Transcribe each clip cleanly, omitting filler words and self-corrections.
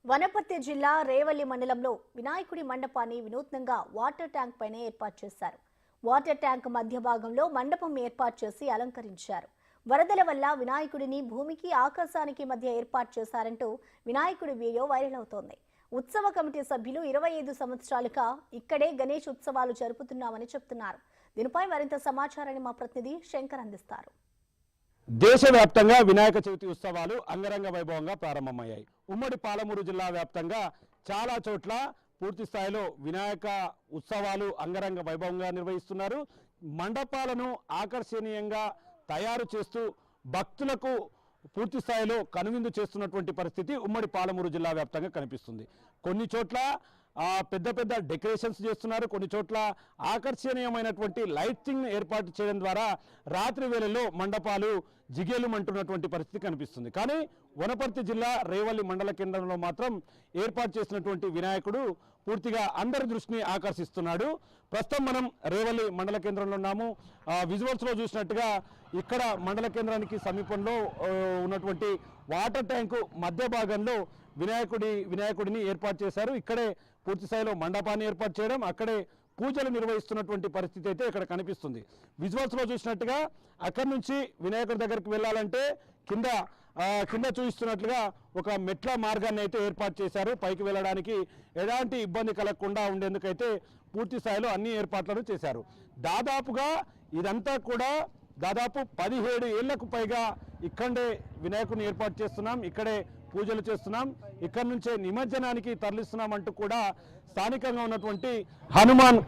వనపర్తి జిల్లా రేవల్లి మండలంలో వినాయకుడి మండపాన్ని వినూత్నంగా వాటర్ ట్యాంక్ పైన ఏర్పాటు చేశారు. వాటర్ ట్యాంక్ మధ్య భాగంలో మండపం ఏర్పాటు చేసి అలంకరించారు. వరదల వల్ల వినాయకుడిని భూమికి ఆకాశానికి మధ్య ఏర్పాటు చేశారంటూ వినాయకుడి వీడియో వైరల్ అవుతోంది. ఉత్సవ కమిటీ సభ్యులు 25 సంవత్సరాలుగా ఇక్కడే గణేష్ ఉత్సవాలు జరుపుతున్నామని చెప్తున్నారు. దీనిపై మరింత సమాచారాన్ని మా ప్రతినిధి శంకర్ అందిస్తారు. దేశవ్యాప్తంగా వినాయక చవితి ఉత్సవాలు అంగరంగ వైభవంగా ప్రారంభమయ్యాయి. ఉమ్మడి పాలమూరు జిల్లా వ్యాప్తంగా చాలా చోట్ల పూర్తి స్థాయిలో వినాయక ఉత్సవాలు అంగరంగ వైభవంగా నిర్వహిస్తున్నారు. మండపాలను ఆకర్షణీయంగా తయారు చేస్తూ భక్తులకు పూర్తి స్థాయిలో కనువిందు చేస్తున్నటువంటి పరిస్థితి ఉమ్మడి పాలమూరు జిల్లా వ్యాప్తంగా కనిపిస్తుంది. కొన్ని చోట్ల పెద్ద పెద్ద డెకరేషన్స్ చేస్తున్నారు. కొన్ని చోట్ల ఆకర్షణీయమైనటువంటి లైటింగ్ ఏర్పాటు చేయడం ద్వారా రాత్రి వేళల్లో మండపాలు జిగేలుమంటున్నటువంటి పరిస్థితి కనిపిస్తుంది. కానీ వనపర్తి జిల్లా రేవల్లి మండల కేంద్రంలో మాత్రం ఏర్పాటు చేసినటువంటి వినాయకుడు పూర్తిగా అందరి దృష్టిని ఆకర్షిస్తున్నాడు. ప్రస్తుతం మనం రేవల్లి మండల కేంద్రంలో ఉన్నాము. విజువల్స్లో చూసినట్టుగా ఇక్కడ మండల కేంద్రానికి సమీపంలో ఉన్నటువంటి వాటర్ ట్యాంకు మధ్య భాగంలో వినాయకుడిని ఏర్పాటు చేశారు. ఇక్కడే పూర్తి స్థాయిలో మండపాన్ని ఏర్పాటు చేయడం, అక్కడే పూజలు నిర్వహిస్తున్నటువంటి పరిస్థితి అయితే ఇక్కడ కనిపిస్తుంది. విజువల్స్లో చూసినట్టుగా అక్కడి నుంచి వినాయకుడి దగ్గరికి వెళ్ళాలంటే కింద చూపిస్తున్నట్లుగా ఒక మెట్ల మార్గాన్ని అయితే ఏర్పాటు చేశారు. పైకి వెళ్ళడానికి ఎలాంటి ఇబ్బంది కలగకుండా ఉండేందుకైతే పూర్తి స్థాయిలో అన్ని ఏర్పాట్లను చేశారు. దాదాపుగా ఇదంతా కూడా దాదాపు 17 ఏళ్లకు పైగా ఇక్కడే వినాయకుడిని ఏర్పాటు చేస్తున్నాం, ఇక్కడే పూజలు చేస్తున్నాం, ఇక్కడి నుంచే నిమజ్జనానికి తరలిస్తున్నాం అంటూ కూడా స్థానికంగా ఉన్నటువంటి హనుమాన్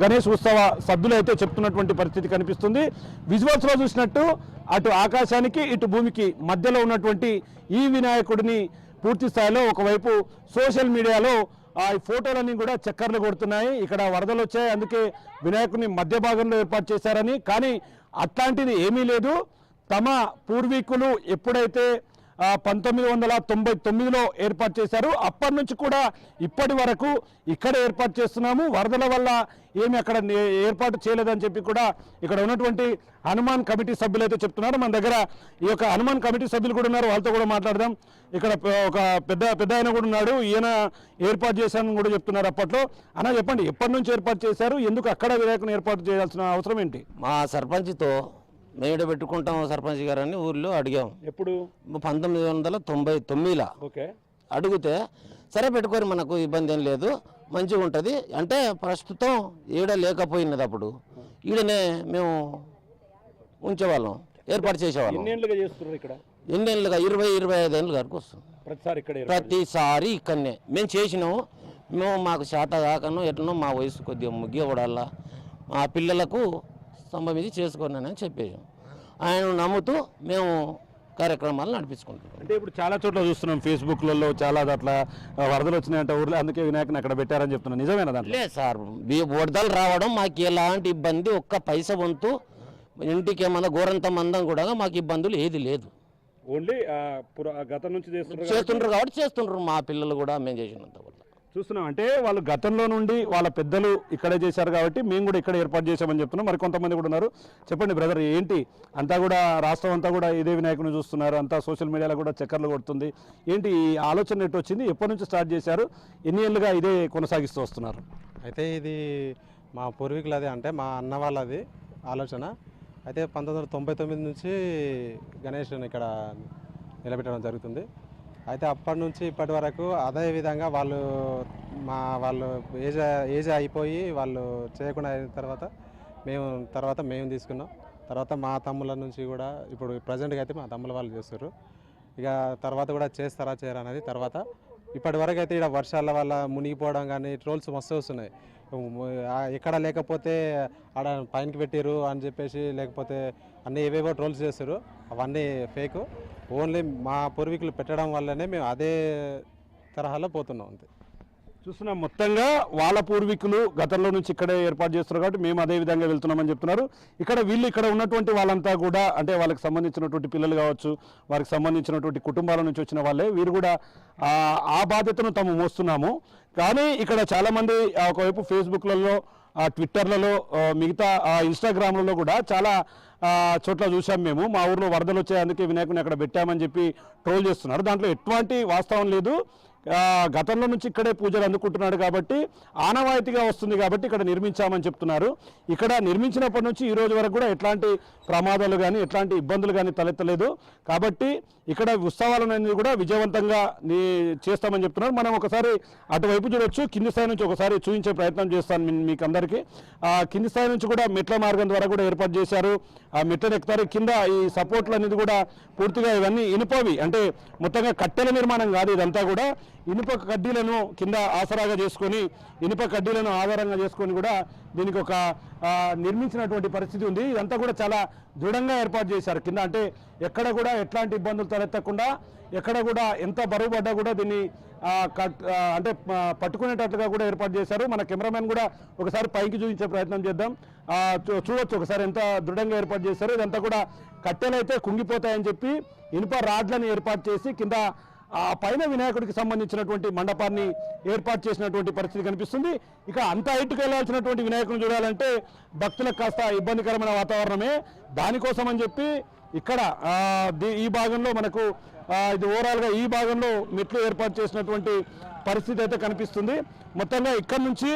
గణేష్ ఉత్సవ సభ్యులు అయితే చెప్తున్నటువంటి పరిస్థితి కనిపిస్తుంది. విజువల్స్లో చూసినట్టు అటు ఆకాశానికి ఇటు భూమికి మధ్యలో ఉన్నటువంటి ఈ వినాయకుడిని పూర్తి స్థాయిలో ఒకవైపు సోషల్ మీడియాలో ఈ ఫోటోలన్నీ కూడా చక్కర్లు కొడుతున్నాయి. ఇక్కడ వరదలు వచ్చాయి, అందుకే వినాయకుడిని మధ్య భాగంలో ఏర్పాటు చేశారని. కానీ అట్లాంటిది ఏమీ లేదు. తమ పూర్వీకులు ఎప్పుడైతే 1999లో ఏర్పాటు చేశారు, అప్పటి నుంచి కూడా ఇప్పటి వరకు ఇక్కడ ఏర్పాటు చేస్తున్నాము. వరదల వల్ల ఏమి అక్కడ ఏర్పాటు చేయలేదని చెప్పి కూడా ఇక్కడ ఉన్నటువంటి హనుమాన్ కమిటీ సభ్యులు అయితే చెప్తున్నారు. మన దగ్గర ఈ యొక్క హనుమాన్ కమిటీ సభ్యులు కూడా ఉన్నారు, వాళ్ళతో కూడా మాట్లాడదాం. ఇక్కడ ఒక పెద్ద ఆయన కూడా ఉన్నాడు, ఈయన ఏర్పాటు చేశానని కూడా చెప్తున్నారు. అప్పట్లో అన్న చెప్పండి, ఎప్పటి నుంచి ఏర్పాటు చేశారు, ఎందుకు అక్కడ వినాయకుని ఏర్పాటు చేయాల్సిన అవసరం ఏంటి? మా సర్పంచ్తో మేడ పెట్టుకుంటాం సర్పంచ్ గారని ఊర్లో అడిగాం. ఎప్పుడు? 1999లో అడిగితే సరే పెట్టుకొని మనకు ఇబ్బంది ఏం లేదు, మంచిగా ఉంటుంది అంటే ప్రస్తుతం ఈడ లేకపోయినది. అప్పుడు ఈడనే మేము ఉంచేవాళ్ళం, ఏర్పాటు చేసేవాళ్ళం. ఎన్నేళ్ళుగా 20-25 ఏళ్ళ వరకు వస్తుంది. ప్రతిసారి ఇక్కడనే మేము చేసినాము. మాకు శాత కాకనో ఎట్లనో మా వయసు కొద్దిగా ముగ్గిపడాలా, మా పిల్లలకు సంబంధించి చేసుకున్నానని చెప్పేసాం. ఆయన నమ్ముతూ మేము కార్యక్రమాలు నడిపించుకుంటాం. అంటే ఇప్పుడు చాలా చోట్ల చూస్తున్నాం, ఫేస్బుక్లలో చాలా అట్లా వరదలు వచ్చినాయంటే ఊర్లో, అందుకే వినాయకుని అక్కడ పెట్టారని చెప్తున్నాను. నిజమేనా? దాంట్లో లేదు సార్, వరదలు రావడం మాకు ఎలాంటి ఇబ్బంది, ఒక్క పైస వంతు ఇంటికి ఏమన్నా గోరంత మందం కూడా మాకు ఇబ్బందులు ఏది లేదు. ఓన్లీ గతం నుంచి చేస్తుండ్రు కాబట్టి చేస్తుండ్రు. మా పిల్లలు కూడా మేము చేసినంత వల్ల చూస్తున్నాం. అంటే వాళ్ళు గతంలో నుండి వాళ్ళ పెద్దలు ఇక్కడే చేశారు కాబట్టి మేము కూడా ఇక్కడ ఏర్పాటు చేశామని చెప్తున్నాం. మరి కొంతమంది కూడా ఉన్నారు. చెప్పండి బ్రదర్, ఏంటి అంతా కూడా రాష్ట్రం అంతా కూడా ఇదే వినాయకుని చూస్తున్నారు, అంతా సోషల్ మీడియాలో కూడా చక్కర్లు కొడుతుంది. ఏంటి ఈ ఆలోచన ఎటు వచ్చింది, ఎప్పటి నుంచి స్టార్ట్ చేశారు, ఎన్ని ఏళ్ళుగా ఇదే కొనసాగిస్తూ వస్తున్నారు? అయితే ఇది మా పూర్వీకులది, అంటే మా అన్న వాళ్ళది ఆలోచన. అయితే 1999 నుంచి గణేష్ని ఇక్కడ నిలబెట్టడం జరుగుతుంది. అయితే అప్పటి నుంచి ఇప్పటి వరకు అదే విధంగా వాళ్ళు ఏజ్ అయిపోయి వాళ్ళు చేయకుండా అయిన తర్వాత మేము తీసుకున్నాం. తర్వాత మా తమ్ముల నుంచి కూడా ఇప్పుడు ప్రజెంట్గా అయితే మా తమ్ముల వాళ్ళు చేస్తారు. ఇక తర్వాత కూడా చేస్తారా చేయరా అనేది తర్వాత. ఇప్పటి వరకు అయితే ఇక్కడ వర్షాల వల్ల మునిగిపోవడం కానీ ట్రోల్స్ మస్తు వస్తున్నాయి. ఎక్కడ లేకపోతే ఆడ పైనకి పెట్టారు అని చెప్పేసి, లేకపోతే అన్నీ ఏవేవో ట్రోల్స్ చేస్తారు, అవన్నీ ఫేక్. ఓన్లీ మా పూర్వీకులు పెట్టడం వల్లనే మేము అదే తరహాలో పోతున్నాం. అంతే చూస్తున్నాం. మొత్తంగా వాళ్ళ పూర్వీకులు గతంలో నుంచి ఇక్కడే ఏర్పాటు చేస్తున్నారు కాబట్టి మేము అదే విధంగా వెళ్తున్నామని చెప్తున్నారు. ఇక్కడ ఉన్నటువంటి వాళ్ళంతా కూడా, అంటే వాళ్ళకి సంబంధించినటువంటి పిల్లలు కావచ్చు, వారికి సంబంధించినటువంటి కుటుంబాల నుంచి వచ్చిన వాళ్ళే, వీరు కూడా ఆ బాధ్యతను తాము మోస్తున్నాము. కానీ ఇక్కడ చాలామంది ఒకవైపు ఫేస్బుక్లలో, ట్విట్టర్లలో, మిగతా ఇన్స్టాగ్రామ్లలో కూడా చాలా చోట్ల చూసాం మేము. మా ఊర్లో వరదలు వచ్చాయి, అందుకే వినాయకుని అక్కడ పెట్టామని చెప్పి ట్రోల్ చేస్తున్నారు. దాంట్లో ఎటువంటి వాస్తవం లేదు. గతంలో నుంచి ఇక్కడే పూజలు అందుకుంటున్నాడు కాబట్టి ఆనవాయితీగా వస్తుంది కాబట్టి ఇక్కడ నిర్మించామని చెప్తున్నారు. ఇక్కడ నిర్మించినప్పటి నుంచి ఈ రోజు వరకు కూడా ఎట్లాంటి ప్రమాదాలు కానీ ఎట్లాంటి ఇబ్బందులు కానీ తలెత్తలేదు. కాబట్టి ఇక్కడ ఉత్సవాలనేది కూడా విజయవంతంగా చేస్తామని చెప్తున్నారు. మనం ఒకసారి అటువైపు చూడొచ్చు. కింది స్థాయి నుంచి ఒకసారి చూపించే ప్రయత్నం చేస్తాను మీకు అందరికీ. కింది స్థాయి నుంచి కూడా మెట్ల మార్గం ద్వారా కూడా ఏర్పాటు చేశారు. ఆ మెట్లను ఎక్కుతారు. కింద ఈ సపోర్ట్లు అనేది కూడా పూర్తిగా ఇవన్నీ ఇనుపవి, అంటే మొత్తంగా కట్టెల నిర్మాణం కాదు, ఇదంతా కూడా ఇనుప కడ్డీలను కింద ఆసరాగా చేసుకొని ఇనుప కడ్డీలను ఆధారంగా చేసుకొని కూడా దీనికి ఒక నిర్మించినటువంటి పరిస్థితి ఉంది. ఇదంతా కూడా చాలా దృఢంగా ఏర్పాటు చేశారు కింద, అంటే ఎక్కడ కూడా ఎట్లాంటి ఇబ్బందులు తలెత్తకుండా ఎక్కడ కూడా ఎంత బరువు పడ్డా కూడా దీన్ని అంటే పట్టుకునేటట్లుగా కూడా ఏర్పాటు చేశారు. మన కెమెరామెన్ కూడా ఒకసారి పైకి చూపించే ప్రయత్నం చేద్దాం. చూడొచ్చు ఒకసారి ఎంత దృఢంగా ఏర్పాటు చేశారు. ఇదంతా కూడా కట్టెలైతే కుంగిపోతాయని చెప్పి ఇనుప రాడ్లను ఏర్పాటు చేసి కింద ఆ పైన వినాయకుడికి సంబంధించినటువంటి మండపాన్ని ఏర్పాటు చేసినటువంటి పరిస్థితి కనిపిస్తుంది. ఇక అంత హైట్కి వెళ్ళాల్సినటువంటి వినాయకుడిని చూడాలంటే భక్తులకు కాస్త ఇబ్బందికరమైన వాతావరణమే. దానికోసం అని చెప్పి ఇక్కడ ఈ భాగంలో మనకు ఇది ఓవరాల్గా ఈ భాగంలో మెట్లు ఏర్పాటు చేసినటువంటి పరిస్థితి అయితే కనిపిస్తుంది. మొత్తంగా ఇక్కడ నుంచి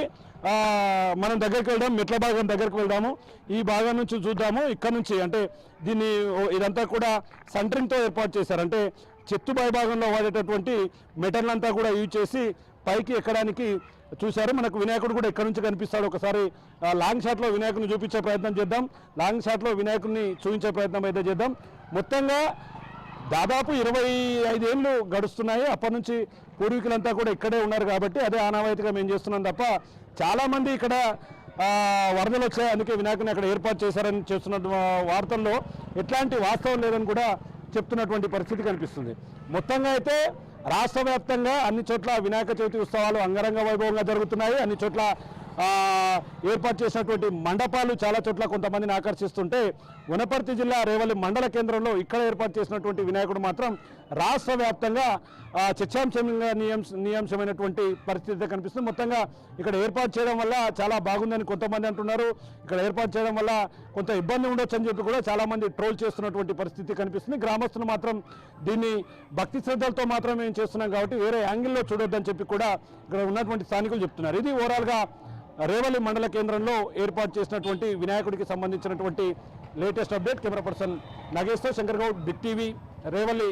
మనం దగ్గరికి వెళ్దాం, మెట్ల భాగం దగ్గరికి వెళ్దాము. ఈ భాగం నుంచి చూద్దాము. ఇక్కడ నుంచి అంటే దీన్ని ఇదంతా కూడా సెంటరింగ్తో ఏర్పాటు చేశారు. అంటే చెత్తు భాగంలో వాడేటటువంటి మెటర్లంతా కూడా యూజ్ చేసి పైకి ఎక్కడానికి చూశారు. మనకు వినాయకుడు కూడా ఇక్కడ నుంచి కనిపిస్తాడు. ఒకసారి లాంగ్ షాట్లో వినాయకుడిని చూపించే ప్రయత్నం చేద్దాం. లాంగ్ షాట్లో వినాయకుడిని చూపించే ప్రయత్నం అయితే చేద్దాం. మొత్తంగా దాదాపు 25 ఏళ్ళు గడుస్తున్నాయి. అప్పటి నుంచి పూర్వీకులంతా కూడా ఇక్కడే ఉన్నారు కాబట్టి అదే ఆనవాయితీగా మేము చేస్తున్నాం తప్ప చాలామంది ఇక్కడ వరదలు వచ్చాయి అందుకే వినాయకుని అక్కడ ఏర్పాటు చేశారని చేస్తున్న వార్తల్లో ఎట్లాంటి వాస్తవం లేదని కూడా చెప్తున్నటువంటి పరిస్థితి కనిపిస్తుంది. మొత్తంగా అయితే రాష్ట్ర వ్యాప్తంగా అన్ని చోట్ల వినాయక చవితి ఉత్సవాలు అంగరంగ వైభవంగా జరుగుతున్నాయి. అన్ని చోట్ల ఏర్పాటు చేసినటువంటి మండపాలు చాలా చోట్ల కొంతమందిని ఆకర్షిస్తుంటే వనపర్తి జిల్లా రేవల్లి మండల కేంద్రంలో ఇక్కడ ఏర్పాటు చేసినటువంటి వినాయకుడు మాత్రం రాష్ట్ర వ్యాప్తంగా చర్చాంశంగా నియాంశమైనటువంటి పరిస్థితి కనిపిస్తుంది. మొత్తంగా ఇక్కడ ఏర్పాటు చేయడం వల్ల చాలా బాగుందని కొంతమంది అంటున్నారు. ఇక్కడ ఏర్పాటు చేయడం వల్ల కొంత ఇబ్బంది ఉండొచ్చు అని చెప్పి కూడా చాలామంది ట్రోల్ చేస్తున్నటువంటి పరిస్థితి కనిపిస్తుంది. గ్రామస్తులు మాత్రం దీన్ని భక్తి శ్రద్ధలతో మాత్రం మేము చేస్తున్నాం కాబట్టి వేరే యాంగిల్లో చూడొద్దని చెప్పి కూడా ఇక్కడ ఉన్నటువంటి స్థానికులు చెప్తున్నారు. ఇది ఓవరాల్గా రేవల్లి మండల కేంద్రంలో ఏర్పాటు చేసినటువంటి వినాయకుడికి సంబంధించినటువంటి లేటెస్ట్ అప్డేట్. కెమెరా పర్సన్ నగేష్తో శంకర్ గౌడ్, బిగ్ టీవీ, రేవల్లి.